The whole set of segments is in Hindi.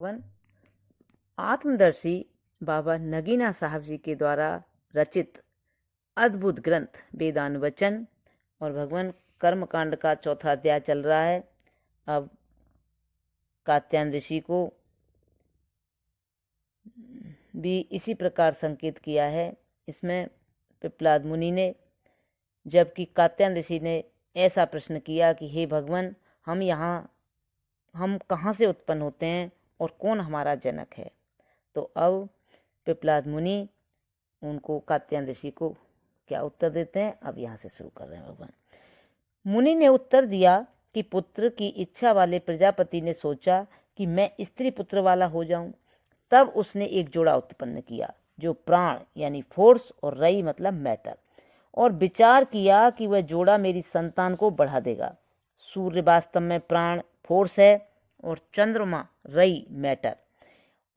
वन आत्मदर्शी बाबा नगीना साहब जी के द्वारा रचित अद्भुत ग्रंथ वेदानुवचन और भगवान कर्मकांड का चौथा अध्याय चल रहा है। अब कात्यायन ऋषि को भी इसी प्रकार संकेत किया है। इसमें पिप्पलाद मुनि ने, जबकि कात्यायन ऋषि ने ऐसा प्रश्न किया कि हे भगवान, हम कहाँ से उत्पन्न होते हैं और कौन हमारा जनक है। तो अब पिप्पलाद मुनि उनको कात्यायन ऋषि को क्या उत्तर देते हैं, अब यहाँ से शुरू कर रहे हैं। भगवान मुनि ने उत्तर दिया कि पुत्र की इच्छा वाले प्रजापति ने सोचा कि मैं स्त्री पुत्र वाला हो जाऊं। तब उसने एक जोड़ा उत्पन्न किया जो प्राण यानी फोर्स और रई मतलब मैटर, और विचार किया कि वह जोड़ा मेरी संतान को बढ़ा देगा। सूर्य वास्तव में प्राण फोर्स है और चंद्रमा रई मैटर,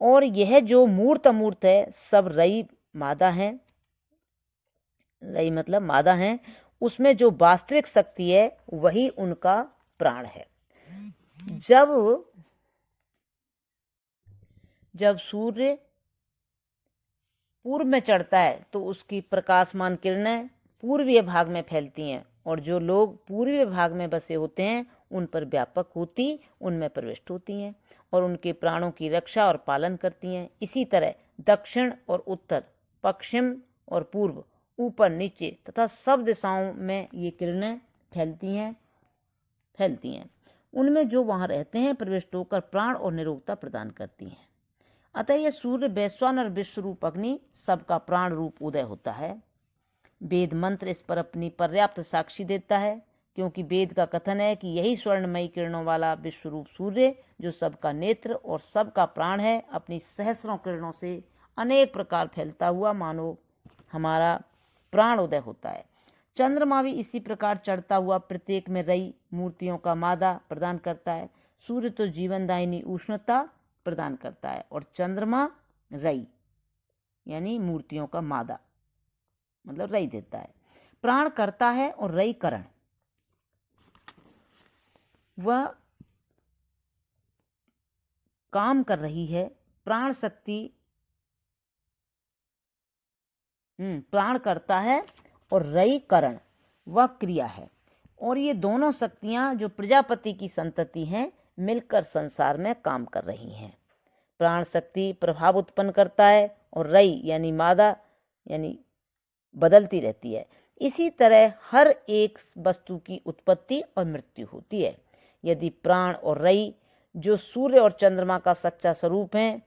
और यह जो मूर्त अमूर्त है सब रई मादा है। रई मतलब मादा है। उसमें जो वास्तविक शक्ति है वही उनका प्राण है। जब सूर्य पूर्व में चढ़ता है तो उसकी प्रकाशमान किरणें पूर्वीय भाग में फैलती हैं, और जो लोग पूर्वीय भाग में बसे होते हैं उन पर व्यापक होती उनमें प्रविष्ट होती हैं और उनके प्राणों की रक्षा और पालन करती हैं। इसी तरह दक्षिण और उत्तर, पश्चिम और पूर्व, ऊपर नीचे तथा सब दिशाओं में ये किरणें फैलती हैं। उनमें जो वहाँ रहते हैं प्रविष्ट होकर प्राण और निरोगता प्रदान करती हैं। अतः यह सूर्य वैश्वानर विश्व रूप अग्नि सबका प्राण रूप उदय होता है। वेद मंत्र इस पर अपनी पर्याप्त साक्षी देता है, क्योंकि वेद का कथन है कि यही स्वर्णमयी किरणों वाला विश्व रूप सूर्य, जो सबका नेत्र और सबका प्राण है, अपनी सहस्रों किरणों से अनेक प्रकार फैलता हुआ मानो हमारा प्राण उदय होता है। चंद्रमा भी इसी प्रकार चढ़ता हुआ प्रत्येक में रई मूर्तियों का मादा प्रदान करता है। सूर्य तो जीवनदायिनी उष्णता प्रदान करता है और चंद्रमा रई यानी मूर्तियों का मादा मतलब रई देता है। प्राण करता है और रई करण। वह काम कर रही है। प्राण शक्ति प्राण करता है और रई करण वह क्रिया है। और ये दोनों शक्तियां जो प्रजापति की संतति हैं मिलकर संसार में काम कर रही हैं। प्राण शक्ति प्रभाव उत्पन्न करता है और रई यानी मादा यानी बदलती रहती है। इसी तरह हर एक वस्तु की उत्पत्ति और मृत्यु होती है। यदि प्राण और रई जो सूर्य और चंद्रमा का सच्चा स्वरूप हैं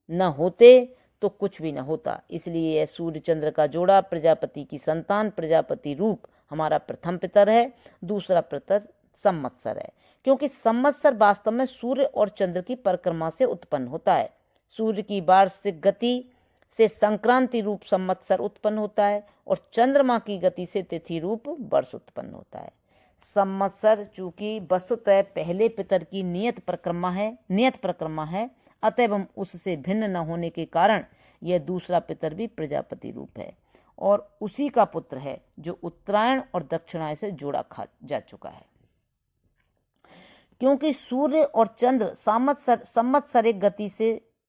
न होते तो कुछ भी न होता। इसलिए यह सूर्य चंद्र का जोड़ा प्रजापति की संतान प्रजापति रूप हमारा प्रथम पितर है। दूसरा पितर संवत्सर है, क्योंकि संवत्सर वास्तव में सूर्य और चंद्र की परिक्रमा से उत्पन्न होता है। सूर्य की वार्षिक गति से संक्रांति रूप संवत्सर उत्पन्न होता है और चंद्रमा की गति से तिथि रूप वर्ष उत्पन्न होता है। संवत्सर चूंकि वस्तुतः पहले पितर की नियत परिक्रमा है, अतएव उससे भिन्न न होने के कारण यह दूसरा पितर भी प्रजापति रूप है और उसी का पुत्र है जो उत्तरायण और दक्षिणायन से जोड़ा खा जा चुका है। क्योंकि सूर्य और चंद्र संवत्सरिक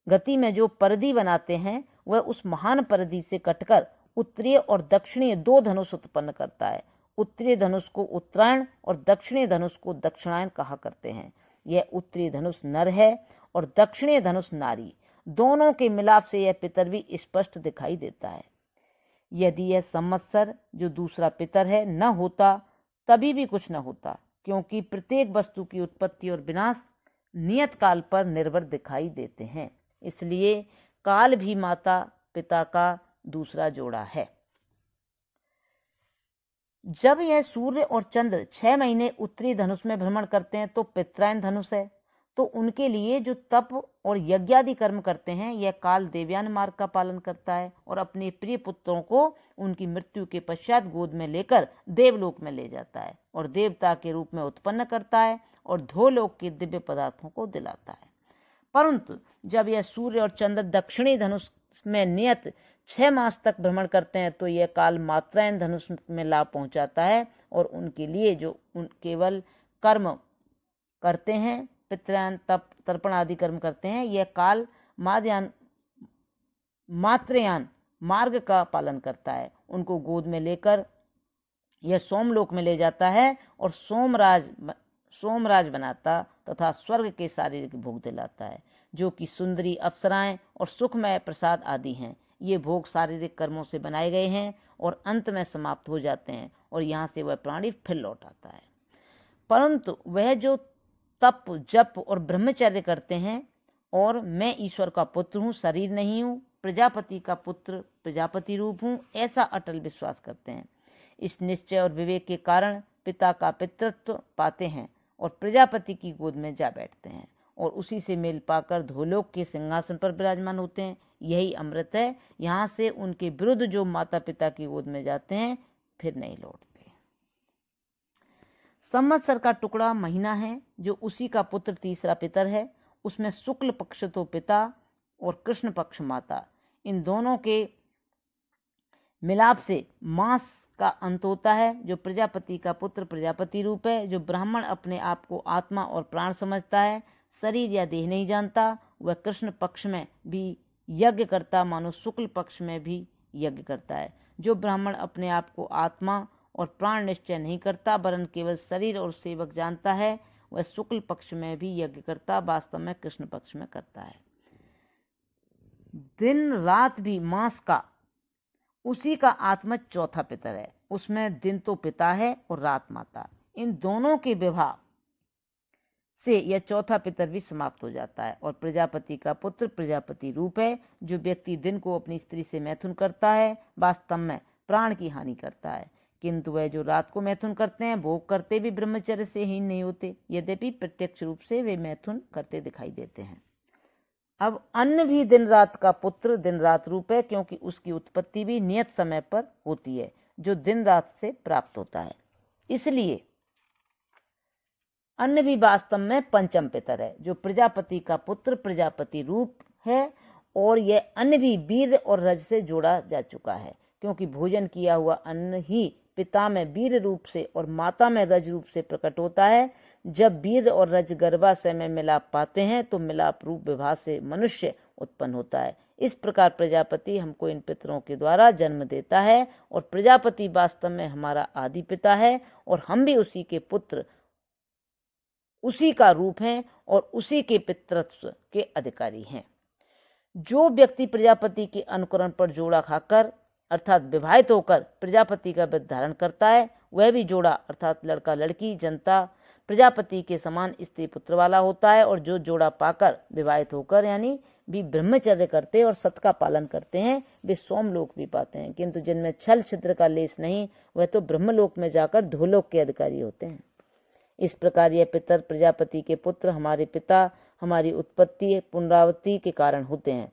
गति में जो परिधि बनाते हैं वह उस महान परिधि से कटकर उत्तरीय और दक्षिणीय दो धनुष उत्पन्न करता है। उत्तरीय धनुष को उत्तरायण और दक्षिणीय धनुष को दक्षिणायन कहा करते हैं। यह उत्तरीय धनुष नर है और दक्षिणीय धनुष नारी। दोनों के मिलाप से यह पितर भी स्पष्ट दिखाई देता है। यदि यह संवत्सर जो दूसरा पितर है न होता तभी भी कुछ न होता, क्योंकि प्रत्येक वस्तु की उत्पत्ति और विनाश नियत काल पर निर्भर दिखाई देते हैं। इसलिए काल भी माता पिता का दूसरा जोड़ा है। जब यह सूर्य और चंद्र 6 महीने उत्तरी धनुष में भ्रमण करते हैं तो पितरायन धनुष है। तो उनके लिए जो तप और यज्ञादि कर्म करते हैं यह काल देवयान मार्ग का पालन करता है और अपने प्रिय पुत्रों को उनकी मृत्यु के पश्चात गोद में लेकर देवलोक में ले जाता है और देवता के रूप में उत्पन्न करता है और धोलोक के दिव्य पदार्थों को दिलाता है। परंतु जब यह सूर्य और चंद्र दक्षिणी धनुष में नियत 6 मास तक भ्रमण करते हैं तो यह काल मात्रायन धनुष में लाभ पहुंचाता है और उनके लिए जो केवल कर्म करते हैं पितृयान, तप, तर्पण आदि कर्म करते हैं, यह काल मात्रयान मार्ग का पालन करता है। उनको गोद में लेकर यह सोमलोक में ले जाता है और सोमराज बनाता तथा स्वर्ग के शारीरिक भोग दिलाता है, जो कि सुंदरी अप्सराएं और सुखमय प्रसाद आदि हैं। ये भोग शारीरिक कर्मों से बनाए गए हैं और अंत में समाप्त हो जाते हैं और यहाँ से वह प्राणी फिर लौट आता है। परंतु वह जो तप, जप और ब्रह्मचर्य करते हैं और मैं ईश्वर का पुत्र हूँ, शरीर नहीं हूँ, प्रजापति का पुत्र, प्रजापति रूप हूँ, ऐसा अटल विश्वास करते हैं, इस निश्चय और विवेक के कारण पिता का पितृत्व पाते हैं और प्रजापति की गोद में जा बैठते हैं और उसी से मेल पाकर धोलोक के सिंहासन पर विराजमान होते हैं। यही अमृत है। यहाँ से उनके विरुद्ध जो माता पिता की गोद में जाते हैं फिर नहीं लौटते। संवत्सर का टुकड़ा महीना है, जो उसी का पुत्र तीसरा पितर है। उसमें शुक्ल पक्ष तो पिता और कृष्ण पक्ष माता, इन दोनों के मिलाप से मास का अंत होता है। जो प्रजापति का पुत्र प्रजापति रूप है, जो ब्राह्मण अपने आप को आत्मा और प्राण समझता है, शरीर या देह नहीं जानता, वह कृष्ण पक्ष में भी यज्ञ करता मानो शुक्ल पक्ष में भी यज्ञ करता है। जो ब्राह्मण अपने आप को आत्मा और प्राण निश्चय नहीं करता वरन केवल शरीर और सेवक जानता है, वह शुक्ल पक्ष में भी यज्ञ करता वास्तव में कृष्ण पक्ष में करता है। दिन रात भी मास का उसी का आत्मा चौथा पितर है। उसमें दिन तो पिता है और रात माता। इन दोनों के विवाह से यह चौथा पितर भी समाप्त हो जाता है और प्रजापति का पुत्र प्रजापति रूप है। जो व्यक्ति दिन को अपनी स्त्री से मैथुन करता है वास्तव में प्राण की हानि करता है, किंतु वह जो रात को मैथुन करते हैं भोग करते भी ब्रह्मचर्य से हीन नहीं होते, यद्यपि प्रत्यक्ष रूप से वे मैथुन करते दिखाई देते हैं। अब अन्न भी दिन रात का पुत्र दिन रात रूप है, क्योंकि उसकी उत्पत्ति भी नियत समय पर होती है जो दिन रात से प्राप्त होता है। इसलिए अन्न भी वास्तव में पंचम पितर है, जो प्रजापति का पुत्र प्रजापति रूप है। और यह अन्न भी वीर्य और रज से जोड़ा जा चुका है, क्योंकि भोजन किया हुआ अन्न ही पिता में वीर्य रूप से और माता में रज रूप से प्रकट होता है। जब वीर्य और रज गर्भाशय में मिलाप पाते हैं तो मिलाप रूप विवाह से मनुष्य उत्पन्न होता है। इस प्रकार प्रजापति हमको इन पितरों के द्वारा जन्म देता है और प्रजापति वास्तव में हमारा आदि पिता है और हम भी उसी के पुत्र, उसी का रूप हैं और उसी के पितृत्व के अधिकारी हैं। जो व्यक्ति प्रजापति के अनुकरण पर जोड़ा खाकर अर्थात विवाहित होकर प्रजापति का व्रत धारण करता है, वह भी जोड़ा अर्थात लड़का लड़की जनता प्रजापति के समान स्त्री पुत्र वाला होता है। और जो जोड़ा पाकर विवाहित होकर यानी भी ब्रह्मचर्य करते और सत का पालन करते हैं वे सोमलोक भी पाते हैं, किंतु जिनमें छल छिद्र का लेस नहीं वह तो ब्रह्मलोक में जाकर धोलोक के अधिकारी होते हैं। इस प्रकार यह पितर प्रजापति के पुत्र हमारे पिता हमारी उत्पत्ति पुनरावृत्ति के कारण होते हैं।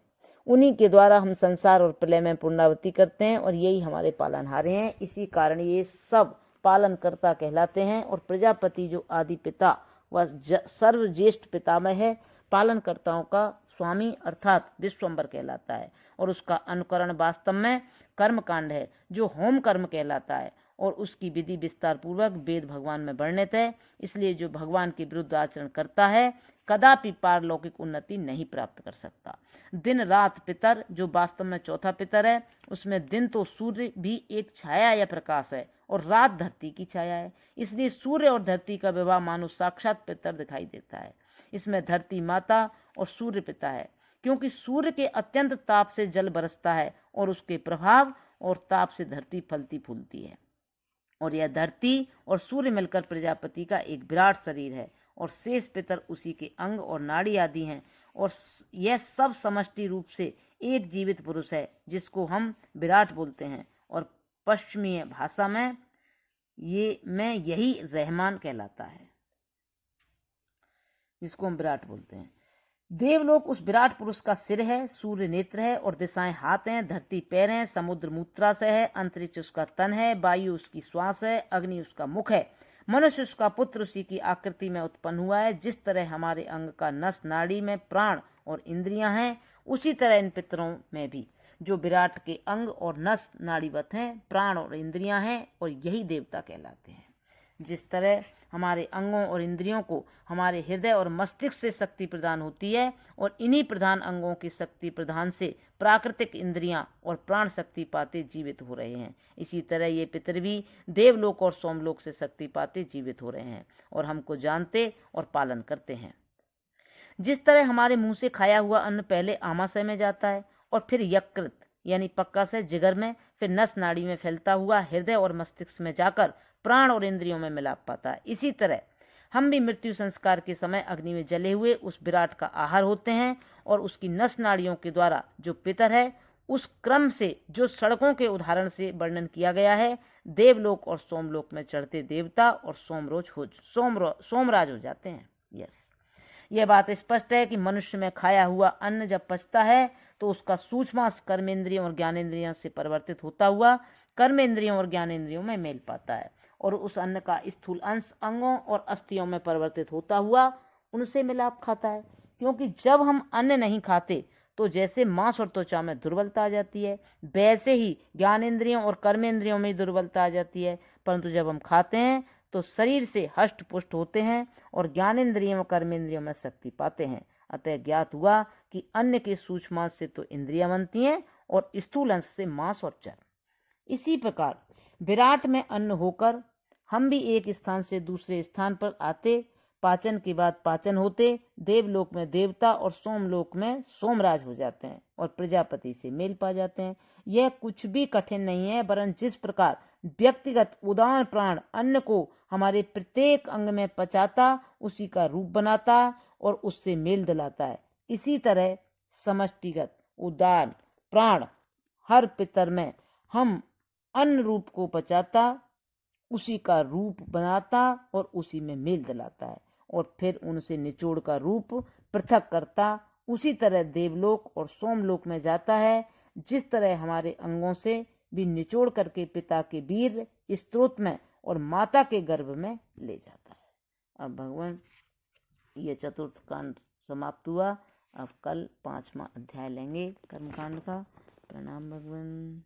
उन्हीं के द्वारा हम संसार और प्रलय में पुनरावृत्ति करते हैं और यही हमारे पालनहारे हैं। इसी कारण ये सब पालनकर्ता कहलाते हैं। और प्रजापति जो आदि पिता व सर्वज्येष्ठ पितामह है, पालनकर्ताओं का स्वामी अर्थात विश्वम्बर कहलाता है। और उसका अनुकरण वास्तव में कर्मकांड है जो होम कर्म कहलाता है और उसकी विधि विस्तार पूर्वक वेद भगवान में वर्णित है। इसलिए जो भगवान के विरुद्ध आचरण करता है कदापि पारलौकिक उन्नति नहीं प्राप्त कर सकता। दिन रात पितर जो वास्तव में चौथा पितर है, उसमें दिन तो सूर्य भी एक छाया या प्रकाश है और रात धरती की छाया है। इसलिए सूर्य और धरती का विवाह मानो साक्षात पितर दिखाई देता है। इसमें धरती माता और सूर्य पिता है, क्योंकि सूर्य के अत्यंत ताप से जल बरसता है और उसके प्रभाव और ताप से धरती फलती फूलती है। और यह धरती और सूर्य मिलकर प्रजापति का एक विराट शरीर है और शेष पितर उसी के अंग और नाड़ी आदि हैं। और यह सब समष्टि रूप से एक जीवित पुरुष है जिसको हम विराट बोलते हैं और पश्चिमी भाषा में यही रहमान कहलाता है, जिसको हम विराट बोलते हैं। देवलोक उस विराट पुरुष का सिर है, सूर्य नेत्र है और दिशाएं हाथ हैं, धरती पैर हैं, समुद्र मूत्राशय है, अंतरिक्ष उसका तन है, वायु उसकी श्वास है, अग्नि उसका मुख है, मनुष्य उसका पुत्र उसी की आकृति में उत्पन्न हुआ है। जिस तरह हमारे अंग का नस नाड़ी में प्राण और इंद्रियां हैं, उसी तरह इन पितरों में भी जो विराट के अंग और नस नाड़ीवत हैं, प्राण और इंद्रियां हैं और यही देवता कहलाते हैं। जिस तरह हमारे अंगों और इंद्रियों को हमारे हृदय और मस्तिष्क से शक्ति प्रदान होती है और इन्हीं प्रधान अंगों की शक्ति प्रदान से प्राकृतिक इंद्रियां और प्राण शक्ति पाते जीवित हो रहे हैं, इसी तरह ये पितर भी देवलोक और सोमलोक से शक्ति पाते जीवित हो रहे हैं और हमको जानते और पालन करते हैं। जिस तरह हमारे मुंह से खाया हुआ अन्न पहले आमाशय में जाता है और फिर यकृत यानी पक्काशय जिगर में, फिर नस नाड़ी में फैलता हुआ हृदय और मस्तिष्क में जाकर प्राण और इंद्रियों में मिलाप पाता है, इसी तरह हम भी मृत्यु संस्कार के समय अग्नि में जले हुए उस विराट का आहार होते हैं और उसकी नस नाड़ियों के द्वारा जो पितर है उस क्रम से जो सड़कों के उदाहरण से वर्णन किया गया है, देवलोक और सोमलोक में चढ़ते देवता और सोमराज हो जाते हैं। यस, यह बात स्पष्ट है कि मनुष्य में खाया हुआ अन्न जब पचता है तो उसका सूक्ष्मांश कर्मेंद्रियों और ज्ञानेंद्रियों से परिवर्तित होता हुआ कर्मेंद्रियों और ज्ञानेंद्रियों में मेल पाता है और उस अन्न का स्थूल अंश अंगों और अस्थियों में परिवर्तित होता हुआ उनसे मिलाप खाता है। क्योंकि जब हम अन्न नहीं खाते तो जैसे मांस और त्वचा में दुर्बलता आ जाती है, वैसे ही ज्ञानेंद्रियों और कर्मेंद्रियों में दुर्बलता आ जाती है, परंतु जब हम खाते हैं तो शरीर से हष्ट पुष्ट होते हैं और ज्ञानेंद्रियों और कर्मेंद्रियों में शक्ति पाते हैं। अतः ज्ञात हुआ कि अन्न के सूक्ष्मांश से तो इंद्रियां बनती हैं और स्थूल अंश से मांस और चर्म। इसी प्रकार विराट में अन्न होकर हम भी एक स्थान से दूसरे स्थान पर आते, पाचन के बाद पाचन होते, देवलोक में देवता और सोमलोक में सोमराज हो जाते हैं और प्रजापति से मेल पा जाते हैं। यह कुछ भी कठिन नहीं है, वरन जिस प्रकार व्यक्तिगत उदार प्राण अन्न को हमारे प्रत्येक अंग में पचाता, उसी का रूप बनाता और उससे मेल दिलाता है, इसी तरह समष्टिगत उदार प्राण हर पितर में हम अन्न रूप को पचाता, उसी का रूप बनाता और उसी में मेल दिलाता है और फिर उनसे निचोड़ का रूप पृथक करता, उसी तरह देवलोक और सोमलोक में जाता है, जिस तरह हमारे अंगों से भी निचोड़ करके पिता के वीर स्त्रोत में और माता के गर्भ में ले जाता है। अब भगवान ये चतुर्थ कांड समाप्त हुआ। अब कल 5वां अध्याय लेंगे कर्मकांड का। प्रणाम भगवान।